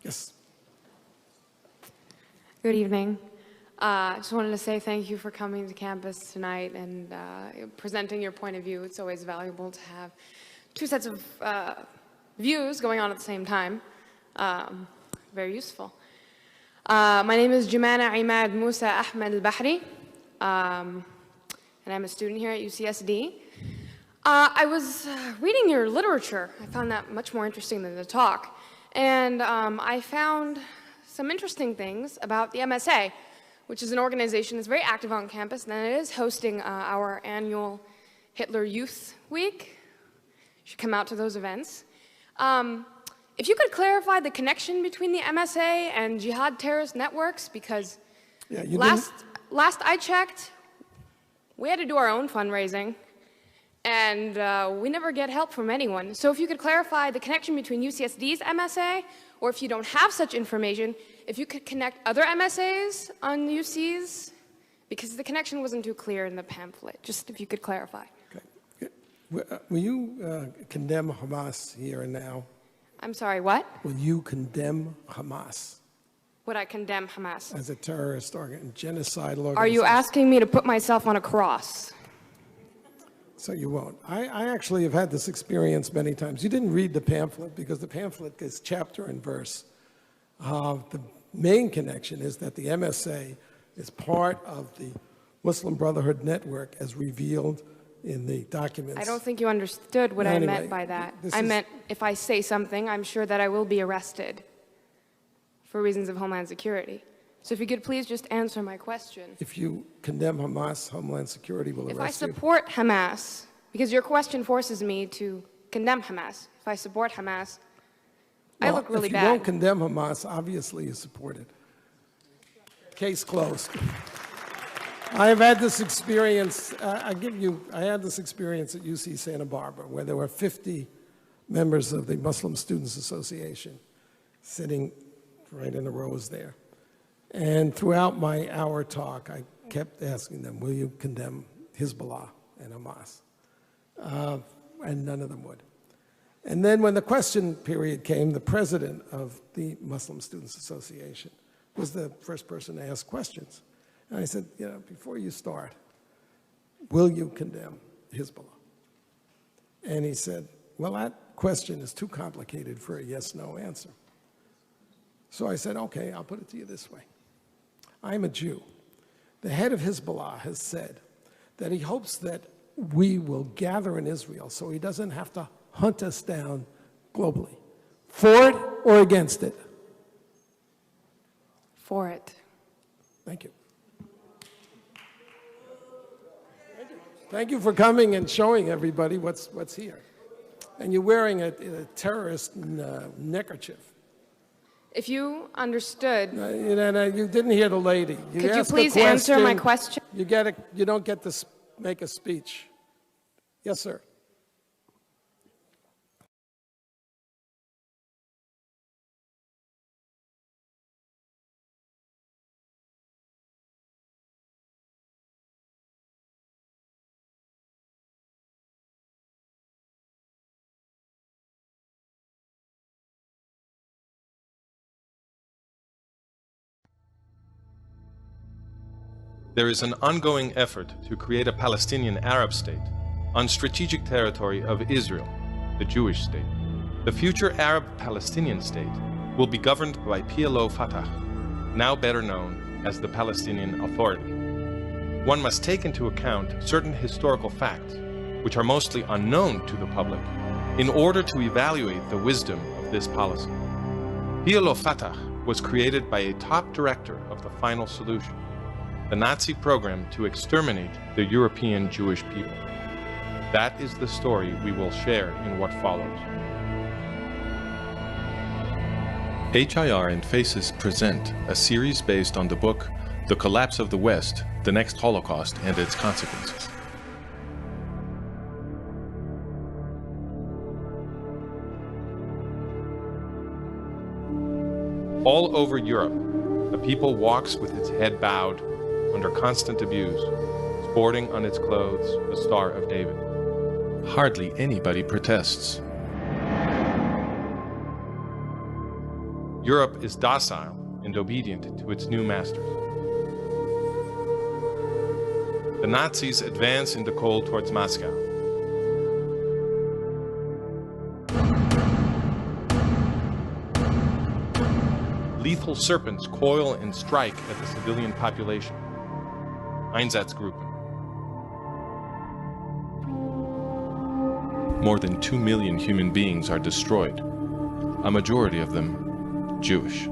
Yes. Good evening. I just wanted to say thank you for coming to campus tonight and presenting your point of view. It's always valuable to have two sets of views going on at the same time. Very useful. My name is Jumana Imad Musa Ahmed Al-Bahri, and I'm a student here at UCSD. I was reading your literature. I found that much more interesting than the talk. And I found some interesting things about the MSA, which is an organization that's very active on campus, and it is hosting our annual Hitler Youth Week. You should come out to those events. If you could clarify the connection between the MSA and jihad terrorist networks, because last I checked, we had to do our own fundraising, and we never get help from anyone. So if you could clarify the connection between UCSD's MSA, or if you don't have such information, if you could connect other MSAs on UCs, because the connection wasn't too clear in the pamphlet. Just if you could clarify. Okay. Will you condemn Hamas here and now? I'm sorry, what? Will you condemn Hamas? Would I condemn Hamas? As a terrorist genocidal organization? Are you asking me to put myself on a cross? So you won't. I actually have had this experience many times. You didn't read the pamphlet because the pamphlet is chapter and verse. The main connection is that the MSA is part of the Muslim Brotherhood Network as revealed in the documents. I don't think you understood what I meant by that. I meant if I say something, I'm sure that I will be arrested for reasons of Homeland Security. So if you could please just answer my question. If you condemn Hamas, Homeland Security will arrest you. If I support Hamas, because your question forces me to condemn Hamas. If I support Hamas, I look really bad. If you don't condemn Hamas, obviously you support it. Case closed. I have had this experience, I had this experience at UC Santa Barbara where there were 50 members of the Muslim Students Association sitting right in the rows there. And throughout my hour talk, I kept asking them, will you condemn Hezbollah and Hamas? And none of them would. And then when the question period came, the president of the Muslim Students Association was the first person to ask questions. And I said, before you start, will you condemn Hezbollah? And he said, well, that question is too complicated for a yes-no answer. So I said, okay, I'll put it to you this way. I'm a Jew. The head of Hezbollah has said that he hopes that we will gather in Israel so he doesn't have to hunt us down globally. For it or against it? For it. Thank you. Thank you for coming and showing everybody what's here. And you're wearing a terrorist neckerchief. If you understood... you didn't hear the lady. Could you please answer my question? You don't get to make a speech. Yes, sir. There is an ongoing effort to create a Palestinian Arab state on strategic territory of Israel, the Jewish state. The future Arab Palestinian state will be governed by PLO Fatah, now better known as the Palestinian Authority. One must take into account certain historical facts, which are mostly unknown to the public, in order to evaluate the wisdom of this policy. PLO Fatah was created by a top director of the Final Solution, the Nazi program to exterminate the European Jewish people. That is the story we will share in what follows. HIR and FACES present a series based on the book The Collapse of the West, The Next Holocaust and Its Consequences. All over Europe, a people walks with its head bowed, under constant abuse, sporting on its clothes the Star of David. Hardly anybody protests. Europe is docile and obedient to its new masters. The Nazis advance in the cold towards Moscow. Lethal serpents coil and strike at the civilian population. Einsatzgruppen. More than 2 million human beings are destroyed, a majority of them Jewish.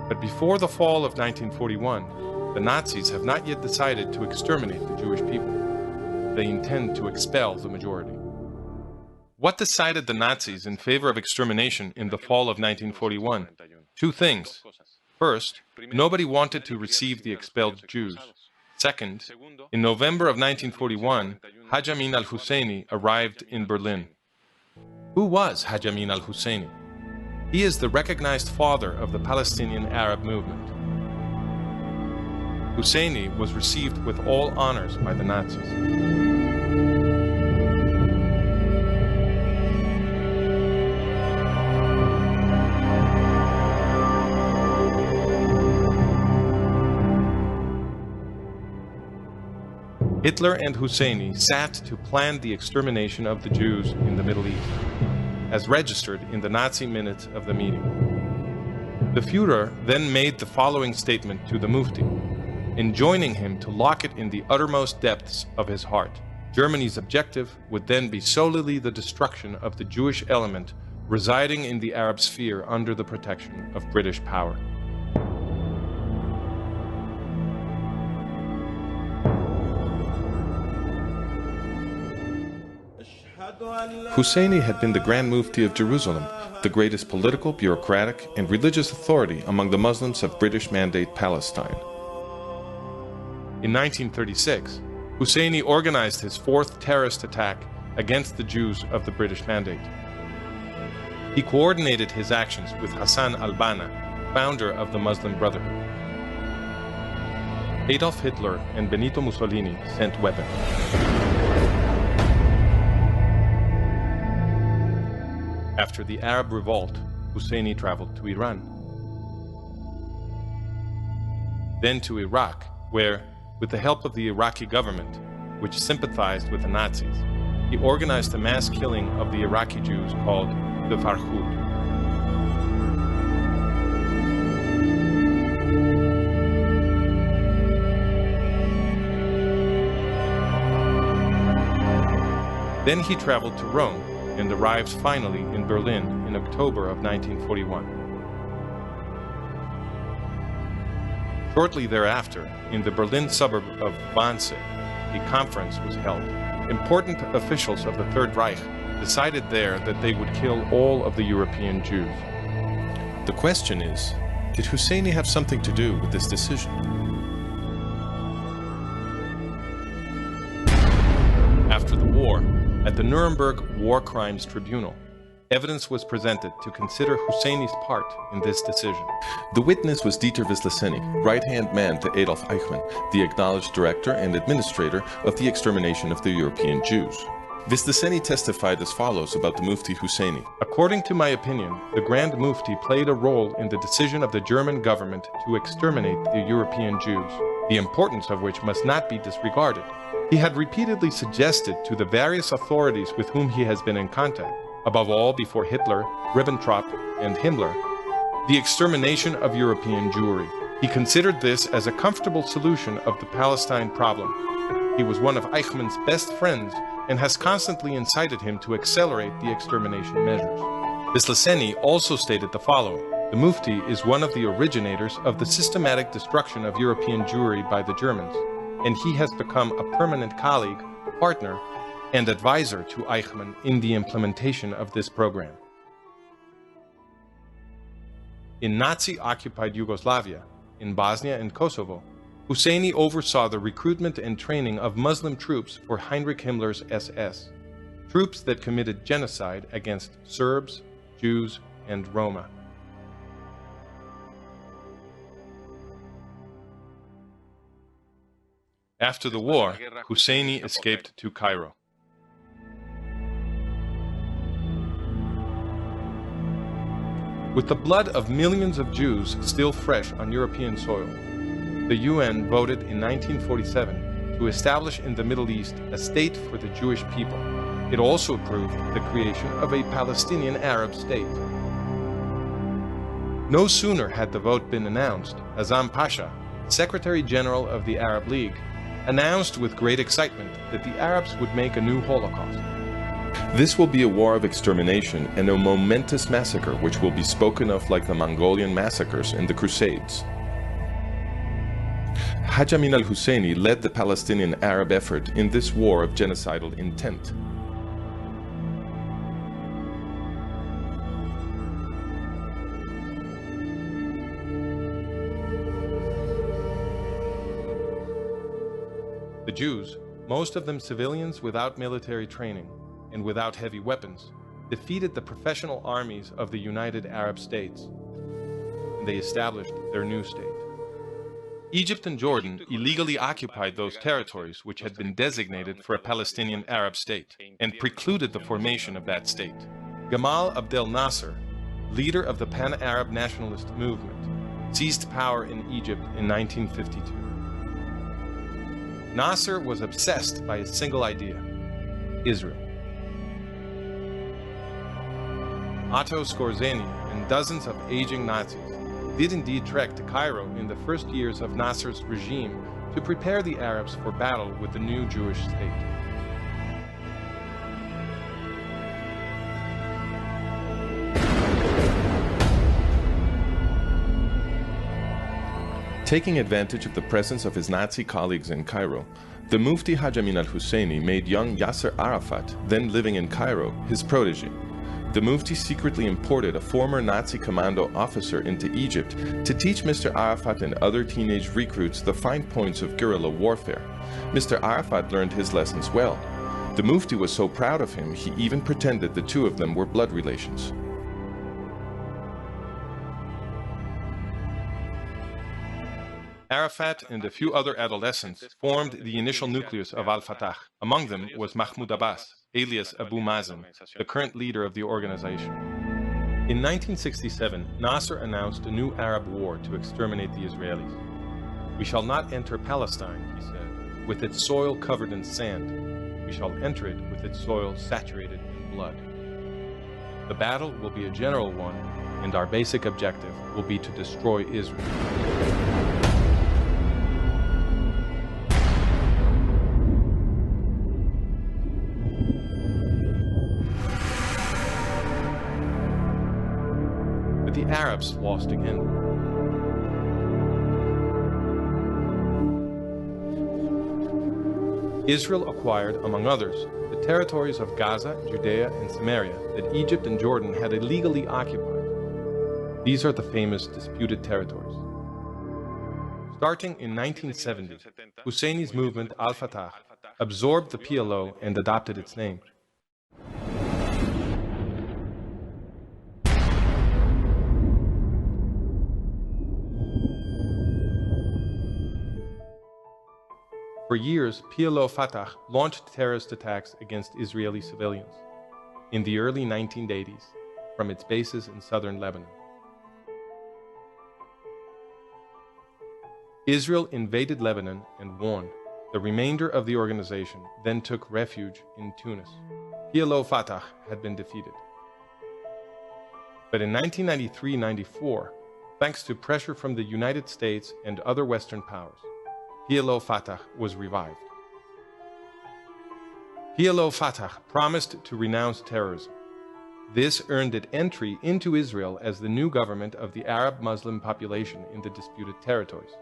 But before the fall of 1941, the Nazis have not yet decided to exterminate the Jewish people. They intend to expel the majority. What decided the Nazis in favor of extermination in the fall of 1941? Two things. First, nobody wanted to receive the expelled Jews. Second, in November of 1941, Haj Amin al-Husseini arrived in Berlin. Who was Haj Amin al-Husseini? He is the recognized father of the Palestinian Arab movement. Husseini was received with all honors by the Nazis. Hitler and Husseini sat to plan the extermination of the Jews in the Middle East, as registered in the Nazi minutes of the meeting. The Führer then made the following statement to the Mufti, enjoining him to lock it in the uttermost depths of his heart. Germany's objective would then be solely the destruction of the Jewish element residing in the Arab sphere under the protection of British power. Husseini had been the Grand Mufti of Jerusalem, the greatest political, bureaucratic, and religious authority among the Muslims of British Mandate Palestine. In 1936, Husseini organized his fourth terrorist attack against the Jews of the British Mandate. He coordinated his actions with Hassan al-Banna, founder of the Muslim Brotherhood. Adolf Hitler and Benito Mussolini sent weapons. After the Arab revolt, Husseini traveled to Iran. Then to Iraq, where, with the help of the Iraqi government, which sympathized with the Nazis, he organized a mass killing of the Iraqi Jews called the Farhud. Then he traveled to Rome and arrived finally in Berlin in October of 1941. Shortly thereafter, in the Berlin suburb of Wannsee, a conference was held. Important officials of the Third Reich decided there that they would kill all of the European Jews. The question is, did Husseini have something to do with this decision? After the war, at the Nuremberg War Crimes Tribunal, evidence was presented to consider Husseini's part in this decision. The witness was Dieter Wisliceny, right-hand man to Adolf Eichmann, the acknowledged director and administrator of the extermination of the European Jews. Wisliceny testified as follows about the Mufti Husseini. According to my opinion, the Grand Mufti played a role in the decision of the German government to exterminate the European Jews, the importance of which must not be disregarded. He had repeatedly suggested to the various authorities with whom he has been in contact, above all before Hitler, Ribbentrop, and Himmler, the extermination of European Jewry. He considered this as a comfortable solution of the Palestine problem. He was one of Eichmann's best friends and has constantly incited him to accelerate the extermination measures. Wisliceny also stated the following: the Mufti is one of the originators of the systematic destruction of European Jewry by the Germans, and he has become a permanent colleague, partner, and advisor to Eichmann in the implementation of this program. In Nazi-occupied Yugoslavia, in Bosnia and Kosovo, Husseini oversaw the recruitment and training of Muslim troops for Heinrich Himmler's SS, troops that committed genocide against Serbs, Jews, and Roma. After the war, Husseini escaped to Cairo. With the blood of millions of Jews still fresh on European soil, the UN voted in 1947 to establish in the Middle East a state for the Jewish people. It also approved the creation of a Palestinian Arab state. No sooner had the vote been announced, Azam Pasha, Secretary General of the Arab League, announced with great excitement that the Arabs would make a new Holocaust. This will be a war of extermination and a momentous massacre which will be spoken of like the Mongolian massacres in the Crusades. Haj Amin al-Husseini led the Palestinian Arab effort in this war of genocidal intent. The Jews, most of them civilians without military training and without heavy weapons, defeated the professional armies of the United Arab States, and they established their new state. Egypt and Jordan illegally occupied those territories which had been designated for a Palestinian Arab state and precluded the formation of that state. Gamal Abdel Nasser, leader of the Pan-Arab nationalist movement, seized power in Egypt in 1952. Nasser was obsessed by a single idea: Israel. Otto Skorzeny and dozens of aging Nazis did indeed trek to Cairo in the first years of Nasser's regime to prepare the Arabs for battle with the new Jewish state. Taking advantage of the presence of his Nazi colleagues in Cairo, the Mufti Haj Amin al-Husseini made young Yasser Arafat, then living in Cairo, his protege. The Mufti secretly imported a former Nazi commando officer into Egypt to teach Mr. Arafat and other teenage recruits the fine points of guerrilla warfare. Mr. Arafat learned his lessons well. The Mufti was so proud of him, he even pretended the two of them were blood relations. Arafat and a few other adolescents formed the initial nucleus of al-Fatah. Among them was Mahmoud Abbas, alias Abu Mazen, the current leader of the organization. In 1967, Nasser announced a new Arab war to exterminate the Israelis. "We shall not enter Palestine," he said, "with its soil covered in sand. We shall enter it with its soil saturated in blood. The battle will be a general one, and our basic objective will be to destroy Israel." The Arabs lost again. Israel acquired, among others, the territories of Gaza, Judea, and Samaria that Egypt and Jordan had illegally occupied. These are the famous disputed territories. Starting in 1970, Husseini's movement al-Fatah absorbed the PLO and adopted its name. For years, PLO Fatah launched terrorist attacks against Israeli civilians in the early 1980s from its bases in southern Lebanon. Israel invaded Lebanon and won. The remainder of the organization then took refuge in Tunis. PLO Fatah had been defeated. But in 1993-94, thanks to pressure from the United States and other Western powers, PLO Fatah was revived. PLO Fatah promised to renounce terrorism. This earned it entry into Israel as the new government of the Arab Muslim population in the disputed territories.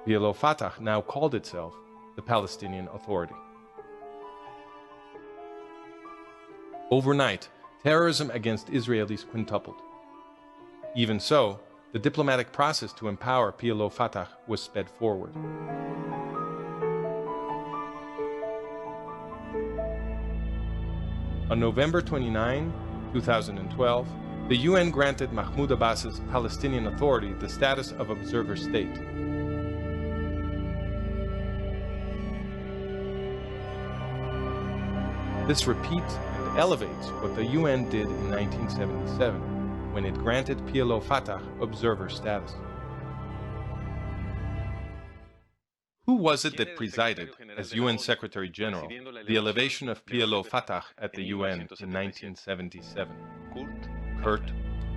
PLO Fatah now called itself the Palestinian Authority. Overnight, terrorism against Israelis quintupled. Even so, the diplomatic process to empower PLO Fatah was sped forward. On November 29, 2012, the UN granted Mahmoud Abbas's Palestinian Authority the status of observer state. This repeats and elevates what the UN did in 1977, when it granted PLO Fatah observer status. Who was it that presided, as UN Secretary General, the elevation of PLO Fatah at the UN in 1977? Kurt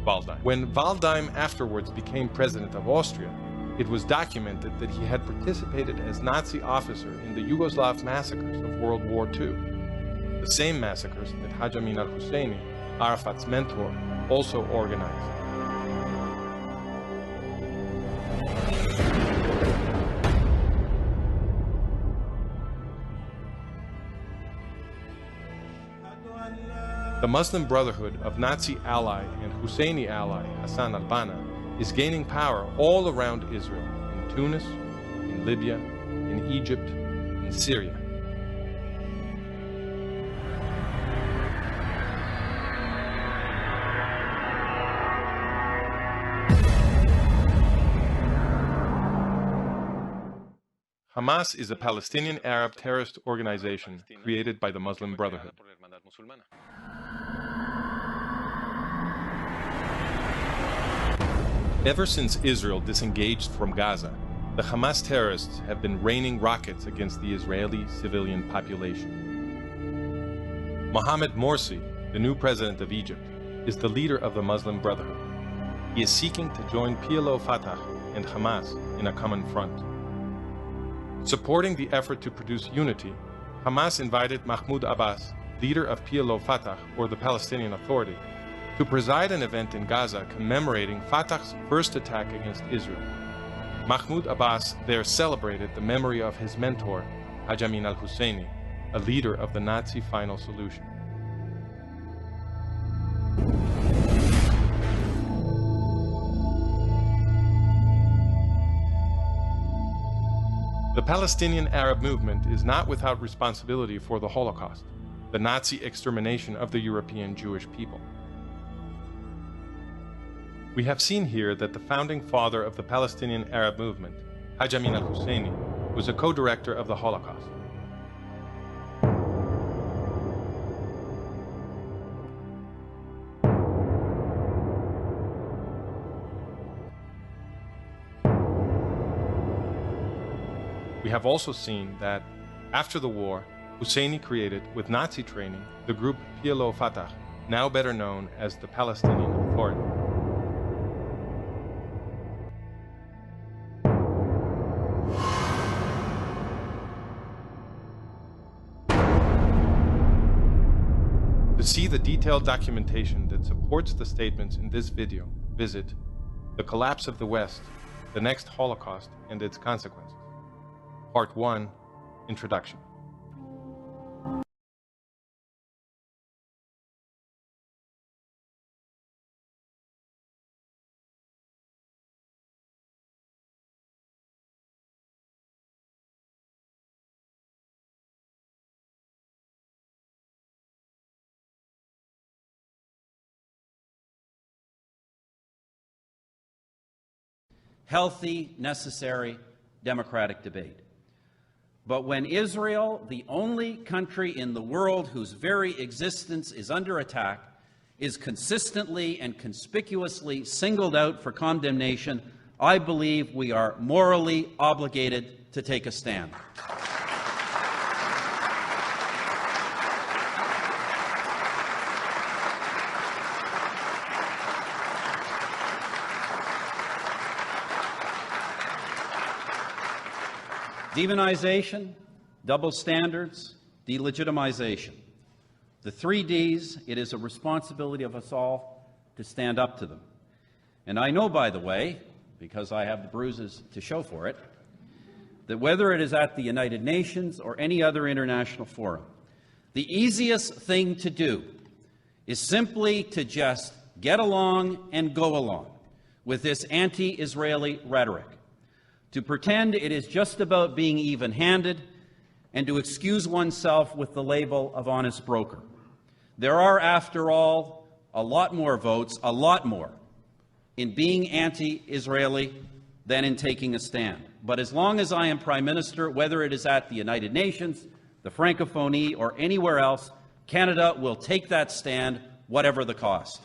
Waldheim. When Waldheim afterwards became president of Austria, it was documented that he had participated as Nazi officer in the Yugoslav massacres of World War II, the same massacres that Haj Amin al-Husseini, Arafat's mentor, also organized. The Muslim Brotherhood of Nazi ally and Husseini ally Hassan al-Banna is gaining power all around Israel, in Tunis, in Libya, in Egypt, in Syria. Hamas is a Palestinian Arab terrorist organization created by the Muslim Brotherhood. Ever since Israel disengaged from Gaza, the Hamas terrorists have been raining rockets against the Israeli civilian population. Mohamed Morsi, the new president of Egypt, is the leader of the Muslim Brotherhood. He is seeking to join PLO Fatah and Hamas in a common front. Supporting the effort to produce unity, Hamas invited Mahmoud Abbas, leader of PLO Fatah, or the Palestinian Authority, to preside an event in Gaza commemorating Fatah's first attack against Israel. Mahmoud Abbas there celebrated the memory of his mentor, Haj Amin al-Husseini, a leader of the Nazi final solution. The Palestinian Arab movement is not without responsibility for the Holocaust, the Nazi extermination of the European Jewish people. We have seen here that the founding father of the Palestinian Arab movement, Haj Amin al-Husseini, was a co-director of the Holocaust. We have also seen that, after the war, Husseini created, with Nazi training, the group PLO Fatah, now better known as the Palestinian Authority. To see the detailed documentation that supports the statements in this video, visit The Collapse of the West, the Next Holocaust and Its Consequences. Part 1, Introduction. Healthy, necessary, democratic debate. But when Israel, the only country in the world whose very existence is under attack, is consistently and conspicuously singled out for condemnation, I believe we are morally obligated to take a stand. Demonization, double standards, delegitimization. The 3 Ds, it is a responsibility of us all to stand up to them. And I know, by the way, because I have the bruises to show for it, that whether it is at the United Nations or any other international forum, the easiest thing to do is simply to just get along and go along with this anti-Israeli rhetoric, to pretend it is just about being even-handed, and to excuse oneself with the label of honest broker. There are, after all, a lot more votes, a lot more, in being anti-Israeli than in taking a stand. But as long as I am Prime Minister, whether it is at the United Nations, the Francophonie, or anywhere else, Canada will take that stand, whatever the cost.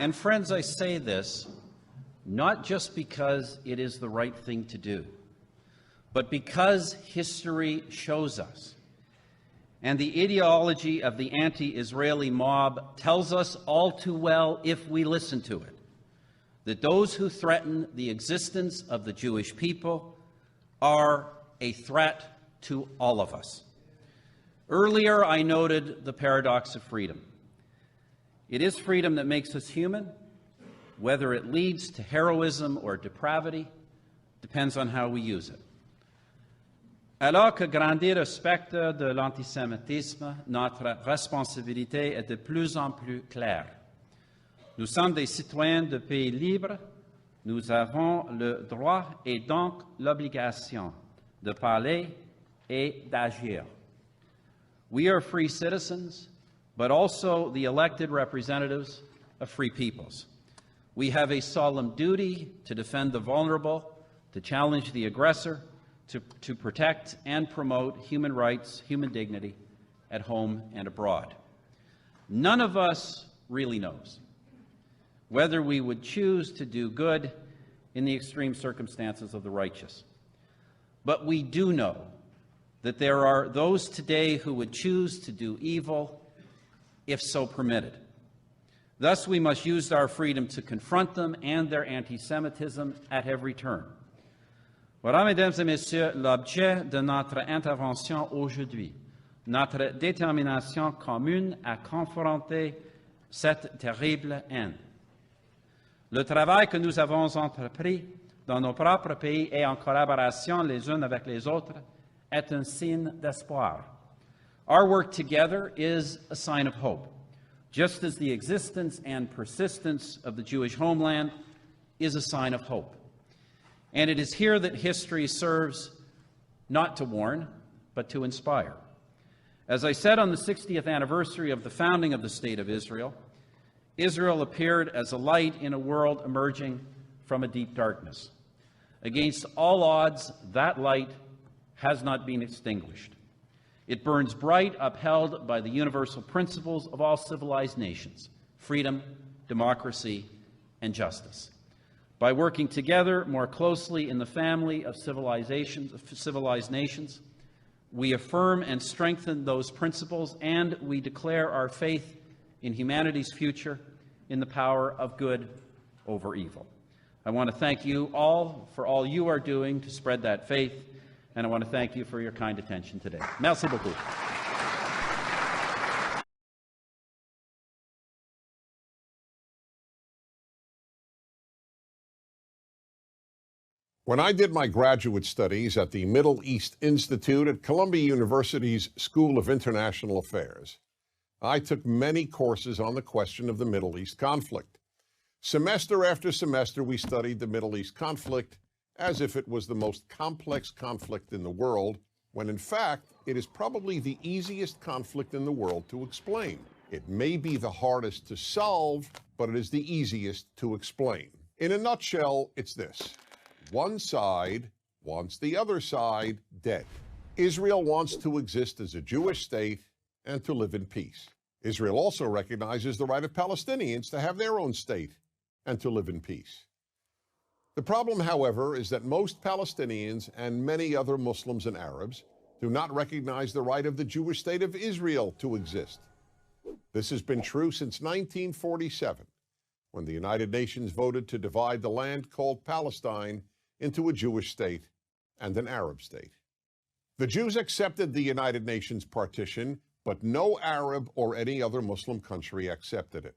And friends, I say this not just because it is the right thing to do, but because history shows us, and the ideology of the anti-Israeli mob tells us all too well, if we listen to it, that those who threaten the existence of the Jewish people are a threat to all of us. Earlier, I noted the paradox of freedom. It is freedom that makes us human. Whether it leads to heroism or depravity depends on how we use it. Alors que grandir au spectre de l'antisémitisme, notre responsabilité est de plus en plus claire. Nous sommes des citoyens de pays libres. Nous avons le droit et donc l'obligation de parler et d'agir. We are free citizens, but also the elected representatives of free peoples. We have a solemn duty to defend the vulnerable, to challenge the aggressor, to protect and promote human rights, human dignity at home and abroad. None of us really knows whether we would choose to do good in the extreme circumstances of the righteous. But we do know that there are those today who would choose to do evil if so permitted. Thus, we must use our freedom to confront them and their anti-Semitism at every turn. Voilà, mesdames et messieurs, l'objet de notre intervention aujourd'hui, notre détermination commune à confronter cette terrible haine. Le travail que nous avons entrepris dans nos propres pays et en collaboration les uns avec les autres est un signe d'espoir. Our work together is a sign of hope, just as the existence and persistence of the Jewish homeland is a sign of hope. And it is here that history serves not to warn, but to inspire. As I said on the 60th anniversary of the founding of the State of Israel, Israel appeared as a light in a world emerging from a deep darkness. Against all odds, that light has not been extinguished. It burns bright, upheld by the universal principles of all civilized nations: freedom, democracy, and justice. By working together more closely in the family of civilized nations, we affirm and strengthen those principles, and we declare our faith in humanity's future, in the power of good over evil. I want to thank you all for all you are doing to spread that faith, and I want to thank you for your kind attention today. Merci beaucoup. When I did my graduate studies at the Middle East Institute at Columbia University's School of International Affairs, I took many courses on the question of the Middle East conflict. Semester after semester, we studied the Middle East conflict as if it was the most complex conflict in the world, when in fact, it is probably the easiest conflict in the world to explain. It may be the hardest to solve, but it is the easiest to explain. In a nutshell, it's this. One side wants the other side dead. Israel wants to exist as a Jewish state and to live in peace. Israel also recognizes the right of Palestinians to have their own state and to live in peace. The problem, however, is that most Palestinians and many other Muslims and Arabs do not recognize the right of the Jewish state of Israel to exist. This has been true since 1947, when the United Nations voted to divide the land called Palestine into a Jewish state and an Arab state. The Jews accepted the United Nations partition, but no Arab or any other Muslim country accepted it.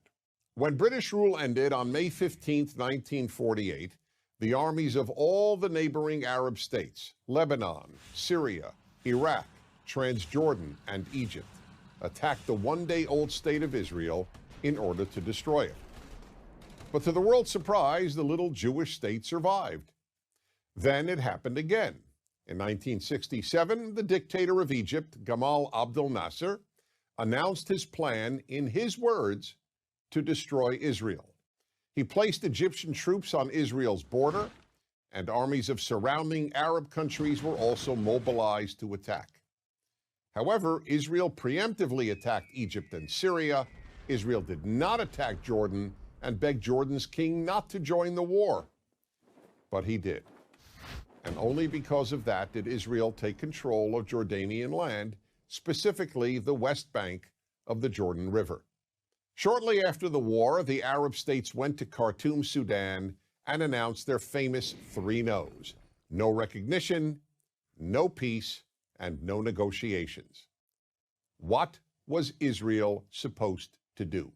When British rule ended on May 15, 1948, the armies of all the neighboring Arab states, Lebanon, Syria, Iraq, Transjordan, and Egypt, attacked the one-day-old state of Israel in order to destroy it. But to the world's surprise, the little Jewish state survived. Then it happened again. In 1967, the dictator of Egypt, Gamal Abdel Nasser, announced his plan, in his words, to destroy Israel. He placed Egyptian troops on Israel's border, and armies of surrounding Arab countries were also mobilized to attack. However, Israel preemptively attacked Egypt and Syria. Israel did not attack Jordan and begged Jordan's king not to join the war. But he did. And only because of that did Israel take control of Jordanian land, specifically the West Bank of the Jordan River. Shortly after the war, the Arab states went to Khartoum, Sudan, and announced their famous 3 no's: no recognition, no peace, and no negotiations. What was Israel supposed to do?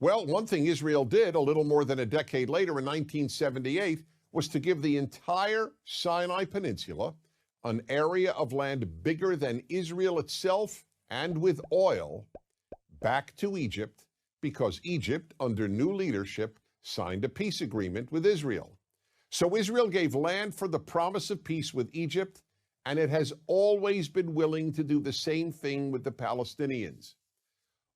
Well, one thing Israel did a little more than a decade later in 1978 was to give the entire Sinai Peninsula, an area of land bigger than Israel itself and with oil, back to Egypt, because Egypt, under new leadership, signed a peace agreement with Israel. So Israel gave land for the promise of peace with Egypt, and it has always been willing to do the same thing with the Palestinians.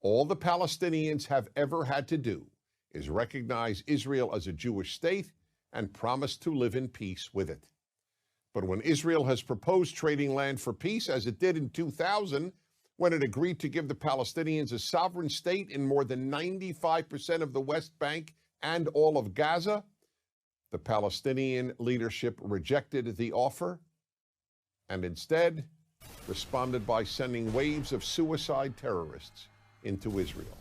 All the Palestinians have ever had to do is recognize Israel as a Jewish state and promise to live in peace with it. But when Israel has proposed trading land for peace, as it did in 2000, when it agreed to give the Palestinians a sovereign state in more than 95% of the West Bank and all of Gaza, the Palestinian leadership rejected the offer and instead responded by sending waves of suicide terrorists into Israel.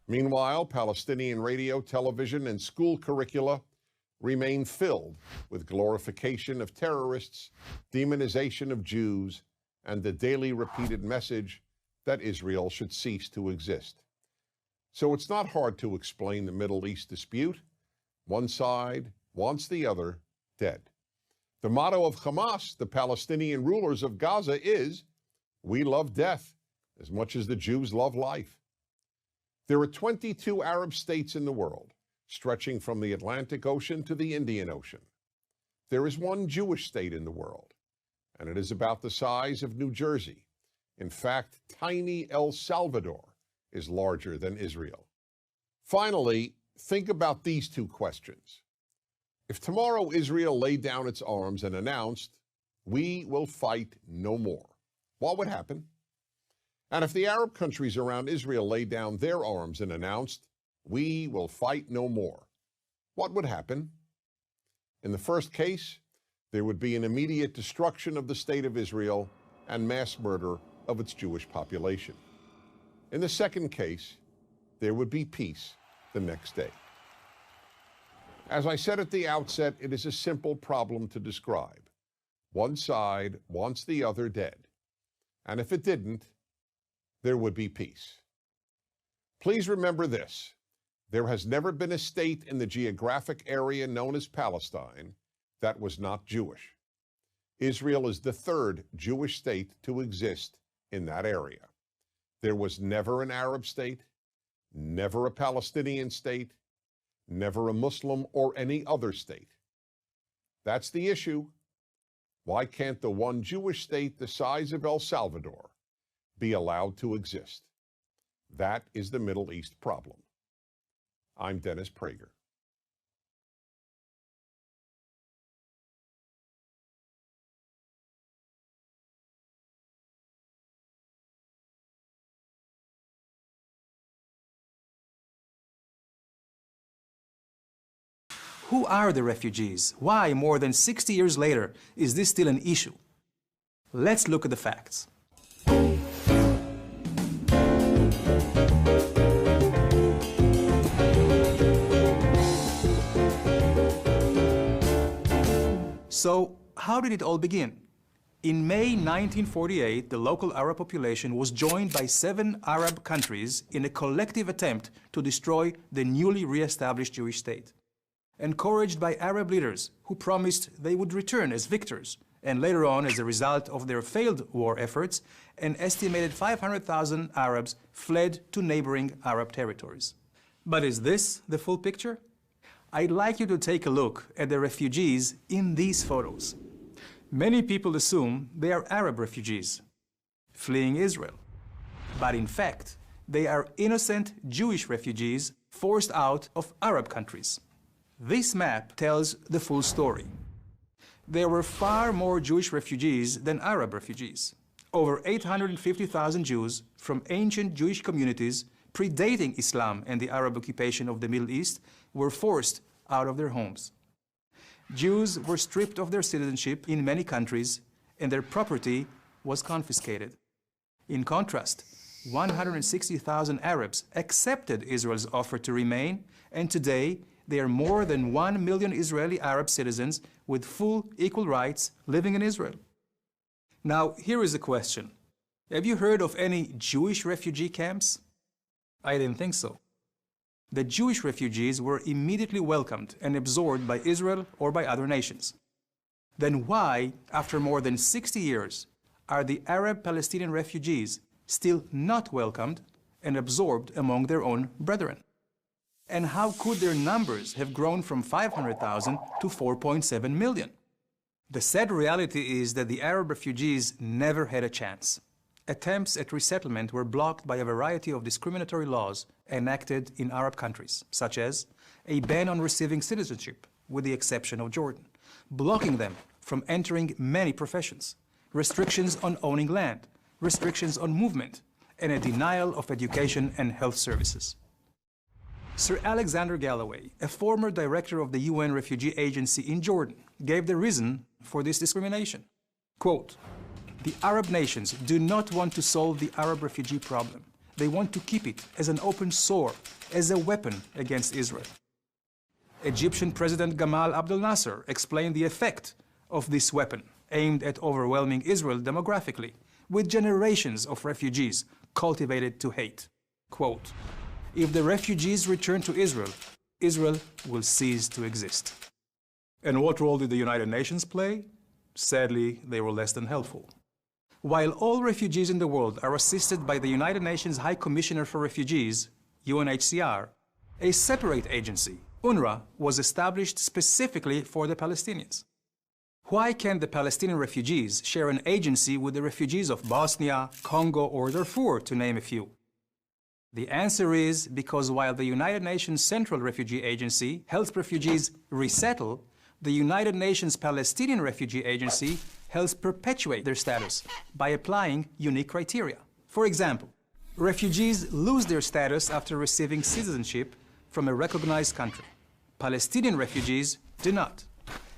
Meanwhile, Palestinian radio, television, and school curricula remain filled with glorification of terrorists, demonization of Jews, and the daily repeated message that Israel should cease to exist. So it's not hard to explain the Middle East dispute. One side wants the other dead. The motto of Hamas, the Palestinian rulers of Gaza, is, "We love death as much as the Jews love life." There are 22 Arab states in the world, stretching from the Atlantic Ocean to the Indian Ocean. There is one Jewish state in the world, and it is about the size of New Jersey. In fact, tiny El Salvador is larger than Israel. Finally, think about these 2 questions. If tomorrow Israel laid down its arms and announced, "We will fight no more," what would happen? And if the Arab countries around Israel laid down their arms and announced, "We will fight no more," what would happen? In the first case, there would be an immediate destruction of the state of Israel and mass murder of its Jewish population. In the second case, there would be peace the next day. As I said at the outset, it is a simple problem to describe. One side wants the other dead, and if it didn't, there would be peace. Please remember this: there has never been a state in the geographic area known as Palestine that was not Jewish. Israel is the 3rd Jewish state to exist in that area. There was never an Arab state, never a Palestinian state, never a Muslim or any other state. That's the issue. Why can't the one Jewish state the size of El Salvador be allowed to exist? That is the Middle East problem. I'm Dennis Prager. Who are the refugees? Why, more than 60 years later, is this still an issue? Let's look at the facts. So, how did it all begin? In May 1948, the local Arab population was joined by 7 Arab countries in a collective attempt to destroy the newly re-established Jewish state. Encouraged by Arab leaders who promised they would return as victors, and later on, as a result of their failed war efforts, an estimated 500,000 Arabs fled to neighboring Arab territories. But is this the full picture? I'd like you to take a look at the refugees in these photos. Many people assume they are Arab refugees fleeing Israel. But in fact, they are innocent Jewish refugees forced out of Arab countries. This map tells the full story. There were far more Jewish refugees than Arab refugees. Over 850,000 Jews from ancient Jewish communities predating Islam and the Arab occupation of the Middle East were forced out of their homes. Jews were stripped of their citizenship in many countries, and their property was confiscated. In contrast, 160,000 Arabs accepted Israel's offer to remain, and today there are more than 1 million Israeli Arab citizens with full equal rights living in Israel. Now, here is a question. Have you heard of any Jewish refugee camps? I didn't think so. The Jewish refugees were immediately welcomed and absorbed by Israel or by other nations. Then why, after more than 60 years, are the Arab Palestinian refugees still not welcomed and absorbed among their own brethren? And how could their numbers have grown from 500,000 to 4.7 million? The sad reality is that the Arab refugees never had a chance. Attempts at resettlement were blocked by a variety of discriminatory laws enacted in Arab countries, such as a ban on receiving citizenship, with the exception of Jordan, blocking them from entering many professions, restrictions on owning land, restrictions on movement, and a denial of education and health services. Sir Alexander Galloway, a former director of the UN Refugee Agency in Jordan, gave the reason for this discrimination. Quote, "The Arab nations do not want to solve the Arab refugee problem. They want to keep it as an open sore, as a weapon against Israel." Egyptian President Gamal Abdel Nasser explained the effect of this weapon, aimed at overwhelming Israel demographically, with generations of refugees cultivated to hate. Quote, "If the refugees return to Israel, Israel will cease to exist." And what role did the United Nations play? Sadly, they were less than helpful. While all refugees in the world are assisted by the United Nations High Commissioner for Refugees, UNHCR, a separate agency, UNRWA, was established specifically for the Palestinians. Why can't the Palestinian refugees share an agency with the refugees of Bosnia, Congo, or Darfur, to name a few? The answer is because while the United Nations Central Refugee Agency helps refugees resettle, the United Nations Palestinian Refugee Agency helps perpetuate their status by applying unique criteria. For example, refugees lose their status after receiving citizenship from a recognized country. Palestinian refugees do not.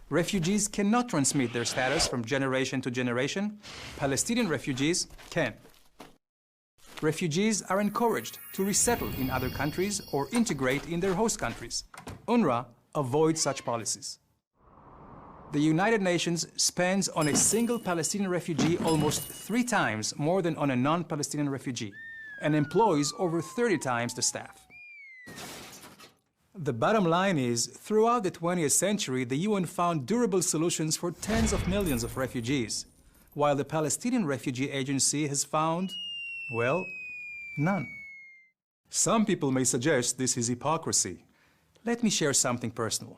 Refugees cannot transmit their status from generation to generation. Palestinian refugees can. Refugees are encouraged to resettle in other countries or integrate in their host countries. UNRWA avoids such policies. The United Nations spends on a single Palestinian refugee almost 3 times more than on a non-Palestinian refugee, and employs over 30 times the staff. The bottom line is, throughout the 20th century, the UN found durable solutions for tens of millions of refugees, while the Palestinian Refugee Agency has found, well, none. Some people may suggest this is hypocrisy. Let me share something personal.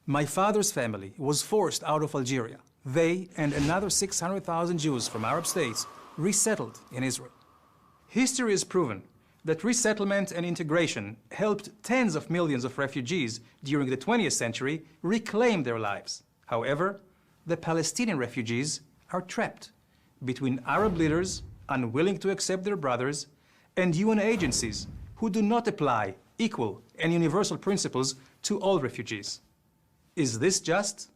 My father's family was forced out of Algeria. They and another 600,000 Jews from Arab states resettled in Israel. History has proven that resettlement and integration helped tens of millions of refugees during the 20th century reclaim their lives. However, the Palestinian refugees are trapped between Arab leaders unwilling to accept their brothers and UN agencies who do not apply equal and universal principles to all refugees. Is this just?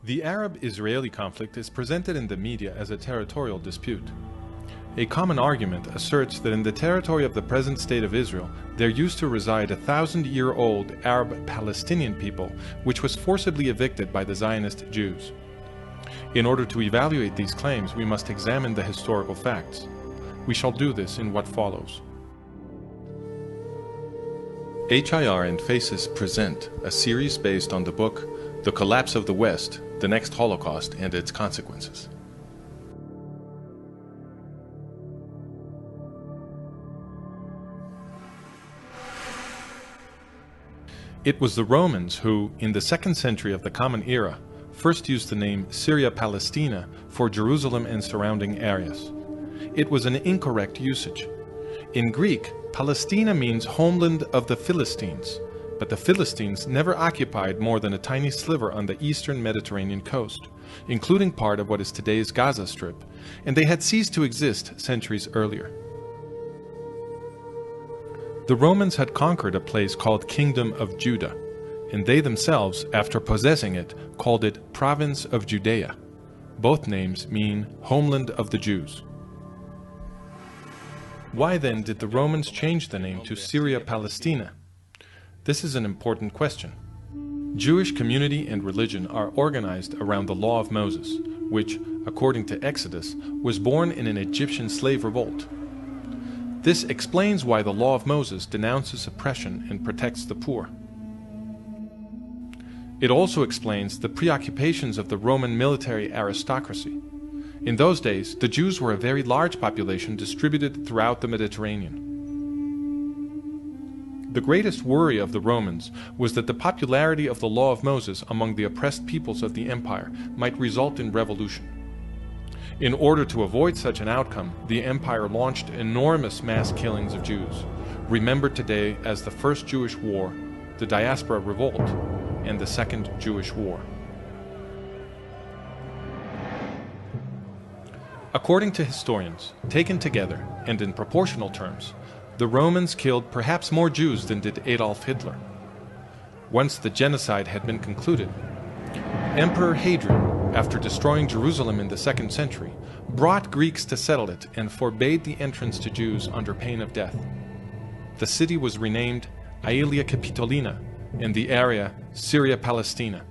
The Arab-Israeli conflict is presented in the media as a territorial dispute. A common argument asserts that in the territory of the present state of Israel, there used to reside a 1,000-year-old Arab Palestinian people, which was forcibly evicted by the Zionist Jews. In order to evaluate these claims, we must examine the historical facts. We shall do this in what follows. HIR and FACES present a series based on the book The Collapse of the West, The Next Holocaust and Its Consequences. It was the Romans who, in the 2nd century of the Common Era, first used the name Syria Palestina for Jerusalem and surrounding areas. It was an incorrect usage. In Greek, Palestina means homeland of the Philistines, but the Philistines never occupied more than a tiny sliver on the eastern Mediterranean coast, including part of what is today's Gaza Strip, and they had ceased to exist centuries earlier. The Romans had conquered a place called Kingdom of Judah, and they themselves, after possessing it, called it Province of Judea. Both names mean homeland of the Jews. Why then did the Romans change the name to Syria Palestina? This is an important question. Jewish community and religion are organized around the Law of Moses, which, according to Exodus, was born in an Egyptian slave revolt. This explains why the Law of Moses denounces oppression and protects the poor. It also explains the preoccupations of the Roman military aristocracy. In those days, the Jews were a very large population distributed throughout the Mediterranean. The greatest worry of the Romans was that the popularity of the Law of Moses among the oppressed peoples of the empire might result in revolution. In order to avoid such an outcome, the empire launched enormous mass killings of Jews, remembered today as the First Jewish War, the Diaspora Revolt, and the Second Jewish War. According to historians, taken together and in proportional terms, the Romans killed perhaps more Jews than did Adolf Hitler. Once the genocide had been concluded, Emperor Hadrian, after destroying Jerusalem in the 2nd century, brought Greeks to settle it and forbade the entrance to Jews under pain of death. The city was renamed Aelia Capitolina, and the area Syria Palestina.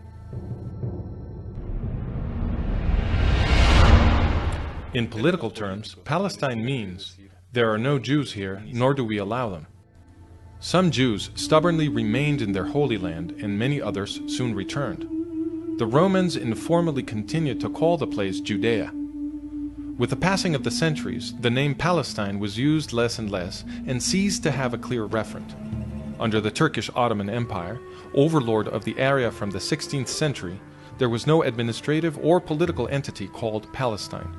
In political terms, Palestine means, there are no Jews here, nor do we allow them. Some Jews stubbornly remained in their Holy Land, and many others soon returned. The Romans informally continued to call the place Judea. With the passing of the centuries, the name Palestine was used less and less, and ceased to have a clear referent. Under the Turkish Ottoman Empire, overlord of the area from the 16th century, there was no administrative or political entity called Palestine.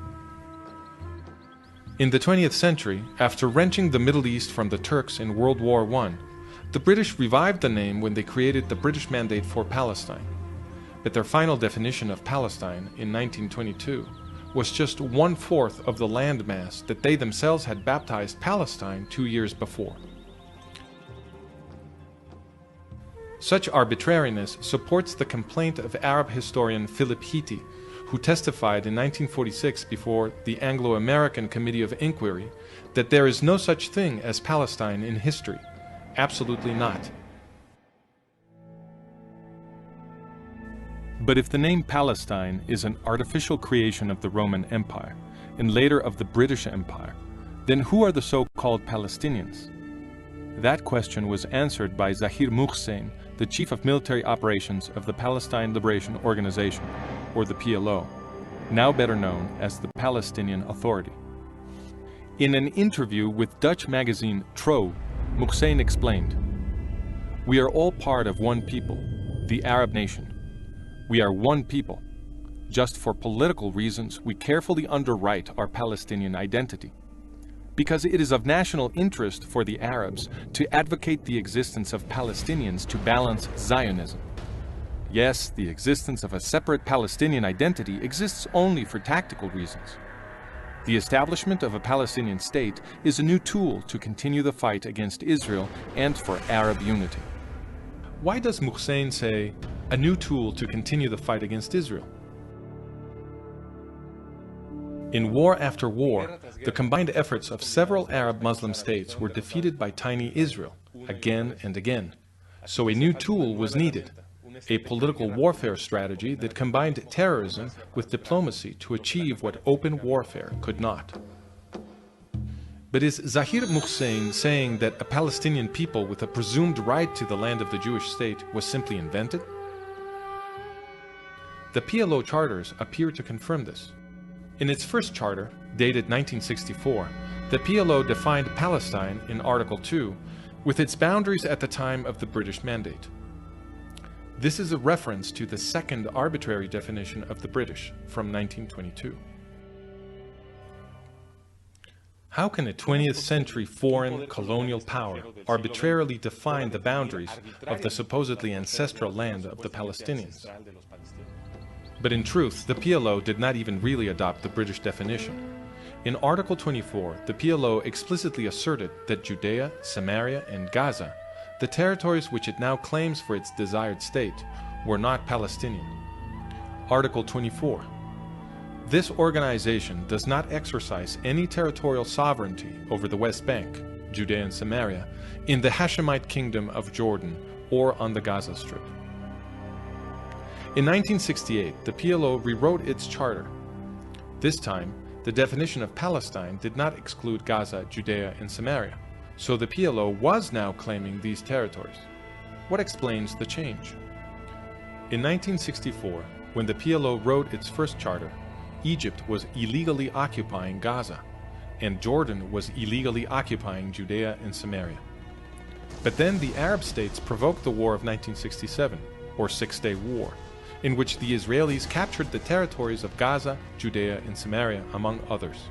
In the 20th century, after wrenching the Middle East from the Turks in World War I, the British revived the name when they created the British Mandate for Palestine. But their final definition of Palestine in 1922 was just 1/4 of the landmass that they themselves had baptized Palestine 2 years before. Such arbitrariness supports the complaint of Arab historian Philip Hitti, who testified in 1946 before the Anglo-American Committee of Inquiry that there is no such thing as Palestine in history. Absolutely not. But if the name Palestine is an artificial creation of the Roman Empire, and later of the British Empire, then who are the so-called Palestinians? That question was answered by Zahir Muhsin, the Chief of Military Operations of the Palestine Liberation Organization, or the PLO, now better known as the Palestinian Authority. In an interview with Dutch magazine Trouw, Muhsin explained, "We are all part of one people, the Arab nation. We are one people. Just for political reasons, we carefully underwrite our Palestinian identity. Because it is of national interest for the Arabs to advocate the existence of Palestinians to balance Zionism. Yes, the existence of a separate Palestinian identity exists only for tactical reasons. The establishment of a Palestinian state is a new tool to continue the fight against Israel and for Arab unity." Why does Muhsin say, a new tool to continue the fight against Israel? In war after war, the combined efforts of several Arab Muslim states were defeated by tiny Israel, again and again. So a new tool was needed, a political warfare strategy that combined terrorism with diplomacy to achieve what open warfare could not. But is Zahir Muhsin saying that a Palestinian people with a presumed right to the land of the Jewish state was simply invented? The PLO charters appear to confirm this. In its first charter, dated 1964, the PLO defined Palestine in Article 2 with its boundaries at the time of the British Mandate. This is a reference to the second arbitrary definition of the British from 1922. How can a 20th century foreign colonial power arbitrarily define the boundaries of the supposedly ancestral land of the Palestinians? But in truth, the PLO did not even really adopt the British definition. In Article 24, the PLO explicitly asserted that Judea, Samaria, and Gaza, the territories which it now claims for its desired state, were not Palestinian. Article 24. This organization does not exercise any territorial sovereignty over the West Bank, Judea and Samaria, in the Hashemite Kingdom of Jordan or on the Gaza Strip. In 1968, the PLO rewrote its charter. This time, the definition of Palestine did not exclude Gaza, Judea, and Samaria, so the PLO was now claiming these territories. What explains the change? In 1964, when the PLO wrote its first charter, Egypt was illegally occupying Gaza, and Jordan was illegally occupying Judea and Samaria. But then the Arab states provoked the War of 1967, or Six-Day War, in which the Israelis captured the territories of Gaza, Judea, and Samaria, among others.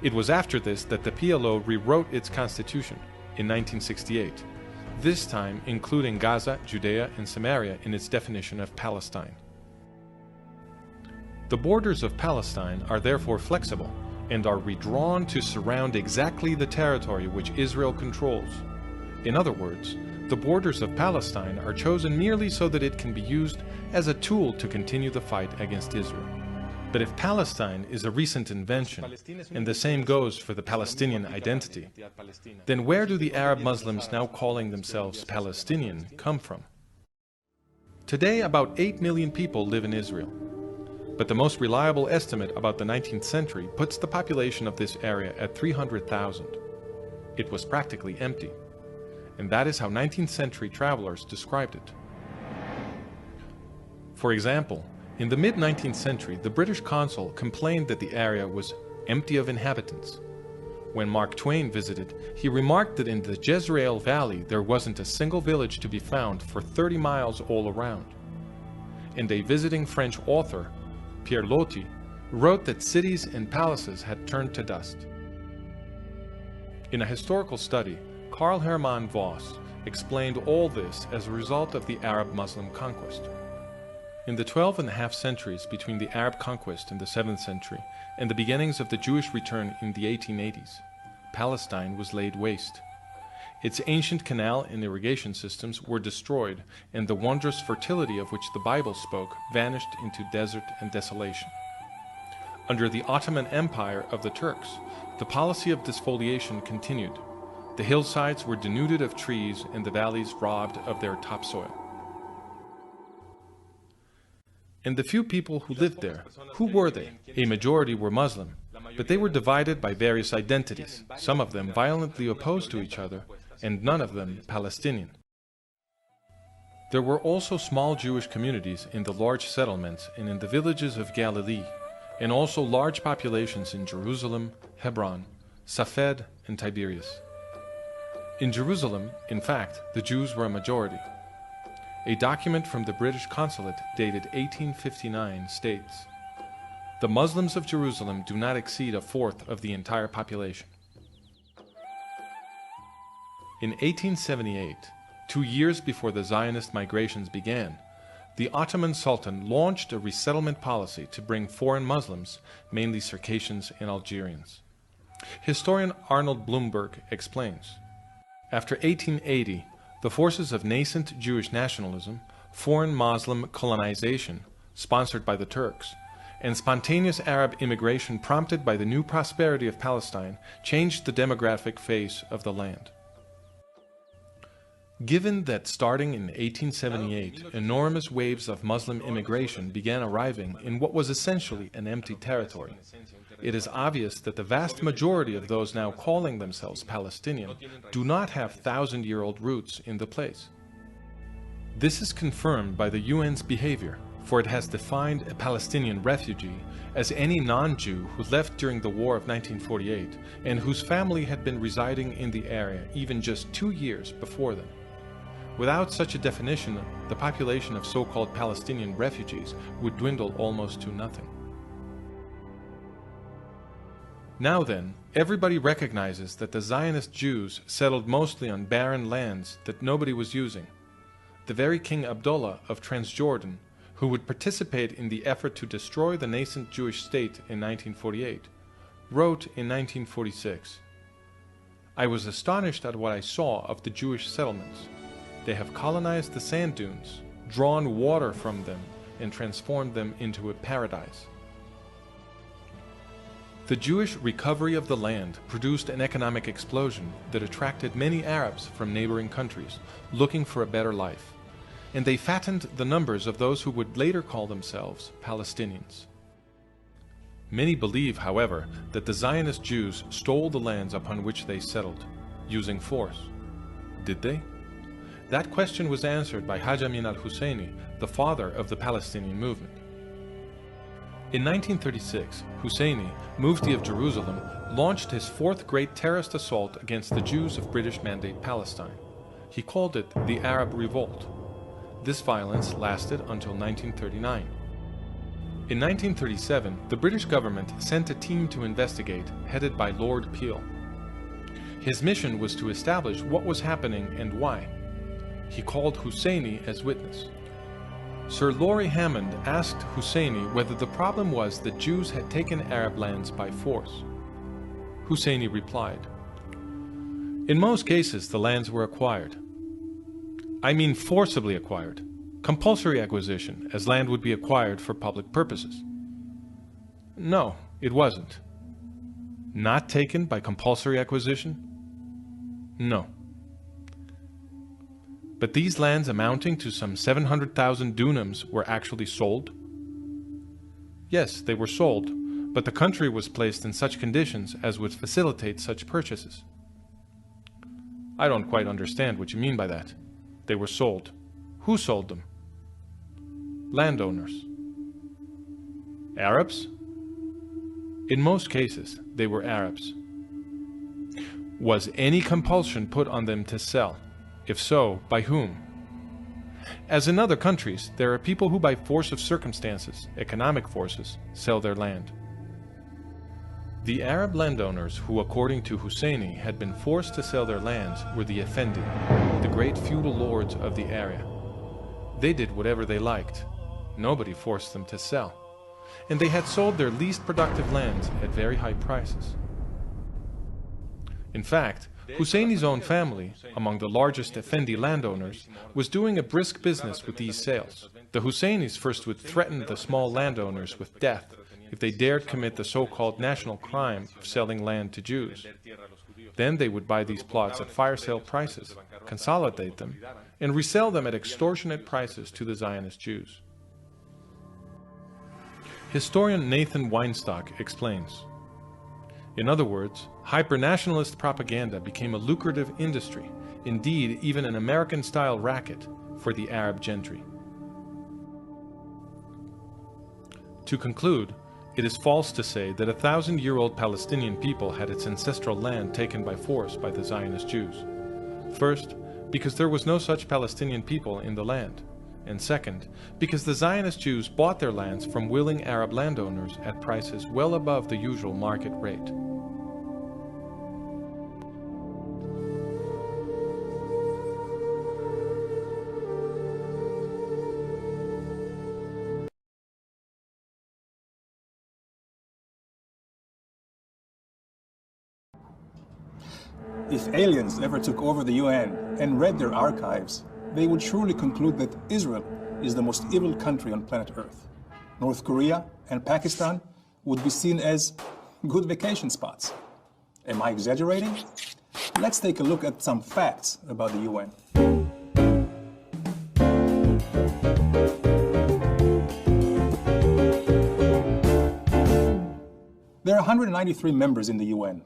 It was after this that the PLO rewrote its constitution in 1968, this time including Gaza, Judea, and Samaria in its definition of Palestine. The borders of Palestine are therefore flexible and are redrawn to surround exactly the territory which Israel controls. In other words, the borders of Palestine are chosen merely so that it can be used as a tool to continue the fight against Israel. But if Palestine is a recent invention, and the same goes for the Palestinian identity, then where do the Arab Muslims now calling themselves Palestinian come from? Today, about 8 million people live in Israel. But the most reliable estimate about the 19th century puts the population of this area at 300,000. It was practically empty. And that is how 19th century travelers described it. For example, in the mid-19th century, the British consul complained that the area was empty of inhabitants. When Mark Twain visited, he remarked that in the Jezreel Valley there wasn't a single village to be found for 30 miles all around. And a visiting French author, Pierre Loti, wrote that cities and palaces had turned to dust. In a historical study, Karl Hermann Voss explained all this as a result of the Arab-Muslim conquest. In the 12.5 centuries between the Arab conquest in the 7th century and the beginnings of the Jewish return in the 1880s, Palestine was laid waste. Its ancient canal and irrigation systems were destroyed, and the wondrous fertility of which the Bible spoke vanished into desert and desolation. Under the Ottoman Empire of the Turks, the policy of desfoliation continued. The hillsides were denuded of trees and the valleys robbed of their topsoil. And the few people who lived there, who were they? A majority were Muslim, but they were divided by various identities, some of them violently opposed to each other, and none of them Palestinian. There were also small Jewish communities in the large settlements and in the villages of Galilee, and also large populations in Jerusalem, Hebron, Safed, and Tiberias. In Jerusalem, in fact, the Jews were a majority. A document from the British consulate dated 1859 states, "The Muslims of Jerusalem do not exceed a fourth of the entire population." In 1878, 2 years before the Zionist migrations began, the Ottoman Sultan launched a resettlement policy to bring foreign Muslims, mainly Circassians and Algerians. Historian Arnold Blumberg explains, after 1880, the forces of nascent Jewish nationalism, foreign Muslim colonization, sponsored by the Turks, and spontaneous Arab immigration prompted by the new prosperity of Palestine changed the demographic face of the land. Given that starting in 1878, enormous waves of Muslim immigration began arriving in what was essentially an empty territory, it is obvious that the vast majority of those now calling themselves Palestinian do not have thousand-year-old roots in the place. This is confirmed by the UN's behavior, for it has defined a Palestinian refugee as any non-Jew who left during the War of 1948 and whose family had been residing in the area even just 2 years before then. Without such a definition, the population of so-called Palestinian refugees would dwindle almost to nothing. Now then, everybody recognizes that the Zionist Jews settled mostly on barren lands that nobody was using. The very King Abdullah of Transjordan, who would participate in the effort to destroy the nascent Jewish state in 1948, wrote in 1946, "I was astonished at what I saw of the Jewish settlements. They have colonized the sand dunes, drawn water from them, and transformed them into a paradise." The Jewish recovery of the land produced an economic explosion that attracted many Arabs from neighboring countries looking for a better life, and they fattened the numbers of those who would later call themselves Palestinians. Many believe, however, that the Zionist Jews stole the lands upon which they settled, using force. Did they? That question was answered by Haj Amin al-Husseini, the father of the Palestinian movement. In 1936, Husseini, Mufti of Jerusalem, launched his fourth great terrorist assault against the Jews of British Mandate Palestine. He called it the Arab Revolt. This violence lasted until 1939. In 1937, the British government sent a team to investigate, headed by Lord Peel. His mission was to establish what was happening and why. He called Husseini as witness. Sir Laurie Hammond asked Husseini whether the problem was that Jews had taken Arab lands by force. Husseini replied, "In most cases, the lands were acquired. I mean forcibly acquired. Compulsory acquisition, as land would be acquired for public purposes. No, it wasn't. Not taken by compulsory acquisition? No. But these lands amounting to some 700,000 dunams were actually sold? Yes, they were sold, but the country was placed in such conditions as would facilitate such purchases." "I don't quite understand what you mean by that. They were sold. Who sold them?" "Landowners." "Arabs?" "In most cases, they were Arabs." "Was any compulsion put on them to sell? If so, by whom?" As in other countries, there are people who by force of circumstances, economic forces, sell their land. The Arab landowners who, according to Husseini, had been forced to sell their lands were the Effendi, the great feudal lords of the area. They did whatever they liked. Nobody forced them to sell. And they had sold their least productive lands at very high prices. In fact, Husseini's own family, among the largest Effendi landowners, was doing a brisk business with these sales. The Husseinis first would threaten the small landowners with death if they dared commit the so-called national crime of selling land to Jews. Then they would buy these plots at fire sale prices, consolidate them, and resell them at extortionate prices to the Zionist Jews. Historian Nathan Weinstock explains, "In other words, hyper-nationalist propaganda became a lucrative industry, indeed even an American-style racket, for the Arab gentry." To conclude, it is false to say that a 1,000-year-old Palestinian people had its ancestral land taken by force by the Zionist Jews. First, because there was no such Palestinian people in the land. And second, because the Zionist Jews bought their lands from willing Arab landowners at prices well above the usual market rate. If aliens ever took over the UN and read their archives, they would surely conclude that Israel is the most evil country on planet Earth. North Korea and Pakistan would be seen as good vacation spots. Am I exaggerating? Let's take a look at some facts about the UN. There are 193 members in the UN.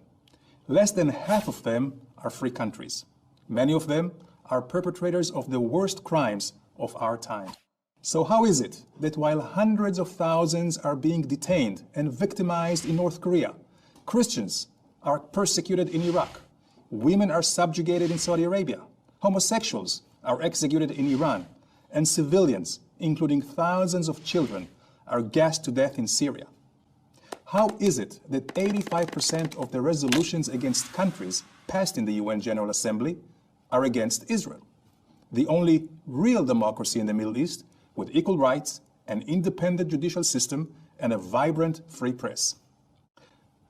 Less than half of them are free countries. Many of them are perpetrators of the worst crimes of our time. So how is it that while hundreds of thousands are being detained and victimized in North Korea, Christians are persecuted in Iraq, women are subjugated in Saudi Arabia, homosexuals are executed in Iran, and civilians, including thousands of children, are gassed to death in Syria? How is it that 85% of the resolutions against countries passed in the UN General Assembly are against Israel, the only real democracy in the Middle East with equal rights, an independent judicial system, and a vibrant free press?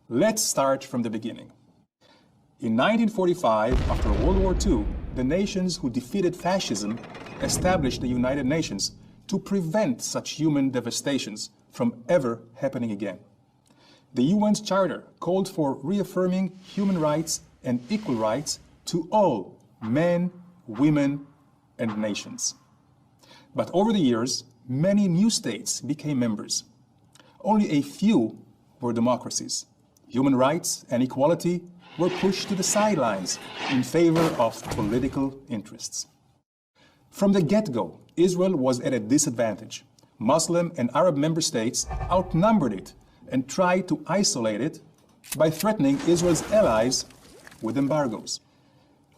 Let's start from the beginning. In 1945, after World War II, the nations who defeated fascism established the United Nations to prevent such human devastations from ever happening again. The UN's charter called for reaffirming human rights and equal rights to all men, women, and nations. But over the years, many new states became members. Only a few were democracies. Human rights and equality were pushed to the sidelines in favor of political interests. From the get-go, Israel was at a disadvantage. Muslim and Arab member states outnumbered it and tried to isolate it by threatening Israel's allies with embargoes.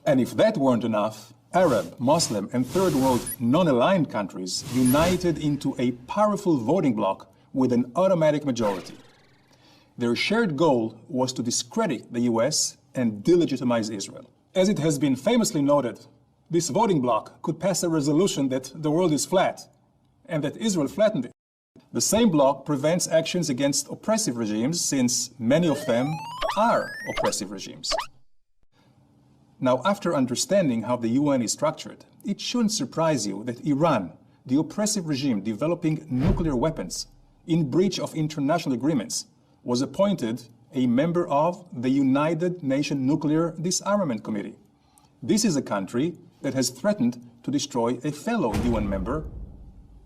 And if that weren't enough, Arab, Muslim, and Third World non-aligned countries united into a powerful voting bloc with an automatic majority. Their shared goal was to discredit the US and delegitimize Israel. As it has been famously noted, this voting bloc could pass a resolution that the world is flat and that Israel flattened it. The same bloc prevents actions against oppressive regimes, since many of them are oppressive regimes. Now, after understanding how the UN is structured, it shouldn't surprise you that Iran, the oppressive regime developing nuclear weapons in breach of international agreements, was appointed a member of the United Nations Nuclear Disarmament Committee. This is a country that has threatened to destroy a fellow UN member,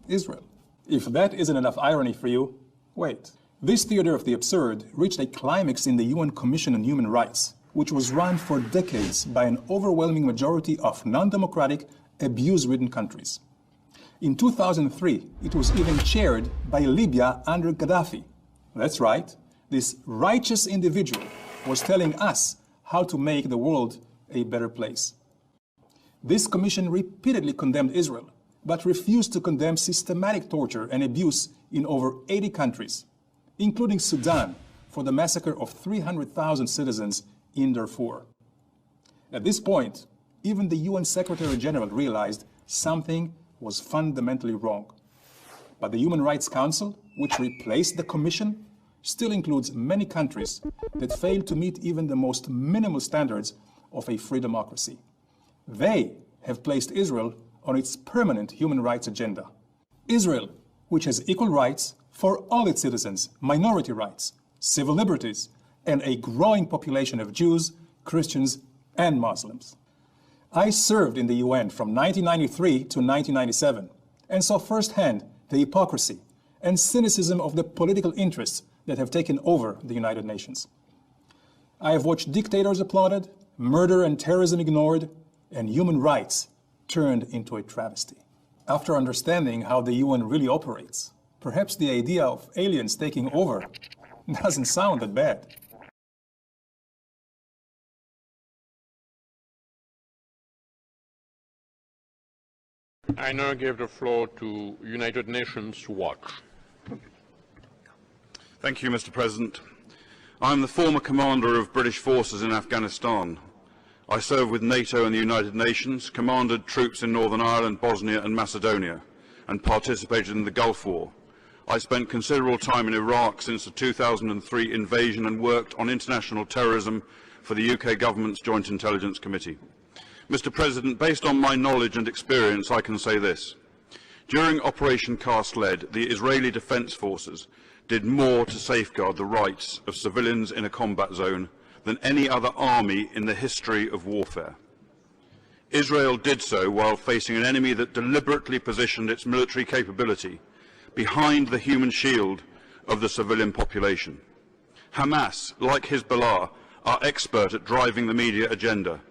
Israel. If that isn't enough irony for you, wait. This theater of the absurd reached a climax in the UN Commission on Human Rights, which was run for decades by an overwhelming majority of non-democratic, abuse-ridden countries. In 2003, it was even chaired by Libya under Gaddafi. That's right, this righteous individual was telling us how to make the world a better place. This commission repeatedly condemned Israel, but refused to condemn systematic torture and abuse in over 80 countries, including Sudan, for the massacre of 300,000 citizens in Darfur. At this point, even the UN Secretary General realized something was fundamentally wrong. But the Human Rights Council, which replaced the Commission, still includes many countries that fail to meet even the most minimal standards of a free democracy. They have placed Israel on its permanent human rights agenda. Israel, which has equal rights for all its citizens, minority rights, civil liberties, and a growing population of Jews, Christians, and Muslims. I served in the UN from 1993 to 1997 and saw firsthand the hypocrisy and cynicism of the political interests that have taken over the United Nations. I have watched dictators applauded, murder and terrorism ignored, and human rights turned into a travesty. After understanding how the UN really operates, perhaps the idea of aliens taking over doesn't sound that bad. I now give the floor to United Nations Watch. Thank you, Mr. President. I am the former commander of British forces in Afghanistan. I served with NATO and the United Nations, commanded troops in Northern Ireland, Bosnia and Macedonia, and participated in the Gulf War. I spent considerable time in Iraq since the 2003 invasion and worked on international terrorism for the UK government's Joint Intelligence Committee. Mr. President, based on my knowledge and experience, I can say this. During Operation Cast Lead, the Israeli Defence Forces did more to safeguard the rights of civilians in a combat zone than any other army in the history of warfare. Israel did so while facing an enemy that deliberately positioned its military capability behind the human shield of the civilian population. Hamas, like Hezbollah, are expert at driving the media agenda.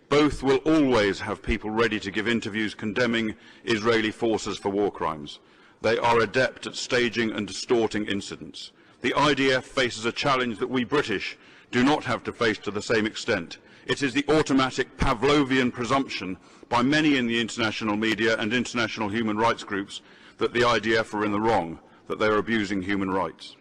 Both will always have people ready to give interviews condemning Israeli forces for war crimes. They are adept at staging and distorting incidents. The IDF faces a challenge that we British do not have to face to the same extent. It is the automatic Pavlovian presumption by many in the international media and international human rights groups that the IDF are in the wrong, that they are abusing human rights.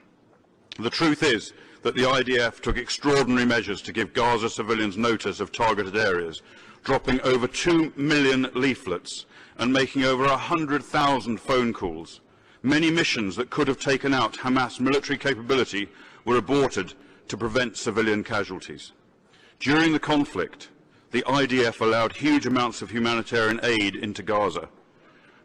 The truth is that the IDF took extraordinary measures to give Gaza civilians notice of targeted areas, dropping over 2 million leaflets and making over 100,000 phone calls. Many missions that could have taken out Hamas military capability were aborted to prevent civilian casualties. During the conflict, the IDF allowed huge amounts of humanitarian aid into Gaza.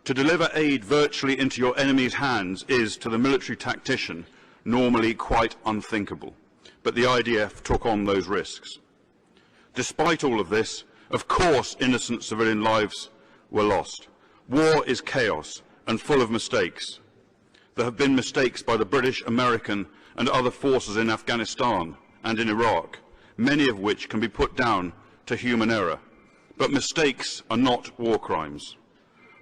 To deliver aid virtually into your enemy's hands is, to the military tactician, normally quite unthinkable. But the IDF took on those risks. Despite all of this, of course innocent civilian lives were lost. War is chaos and full of mistakes. There have been mistakes by the British, American and other forces in Afghanistan and in Iraq, many of which can be put down to human error. But mistakes are not war crimes.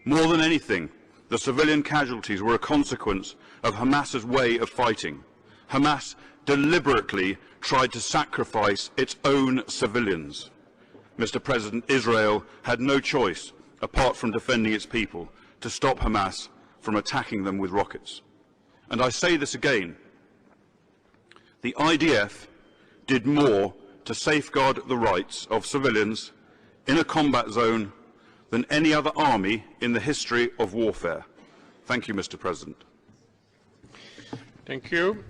More than anything, the civilian casualties were a consequence of Hamas's way of fighting. Hamas deliberately tried to sacrifice its own civilians. Mr. President, Israel had no choice, apart from defending its people, to stop Hamas from attacking them with rockets. And I say this again, the IDF did more to safeguard the rights of civilians in a combat zone than any other army in the history of warfare. Thank you, Mr. President. Thank you.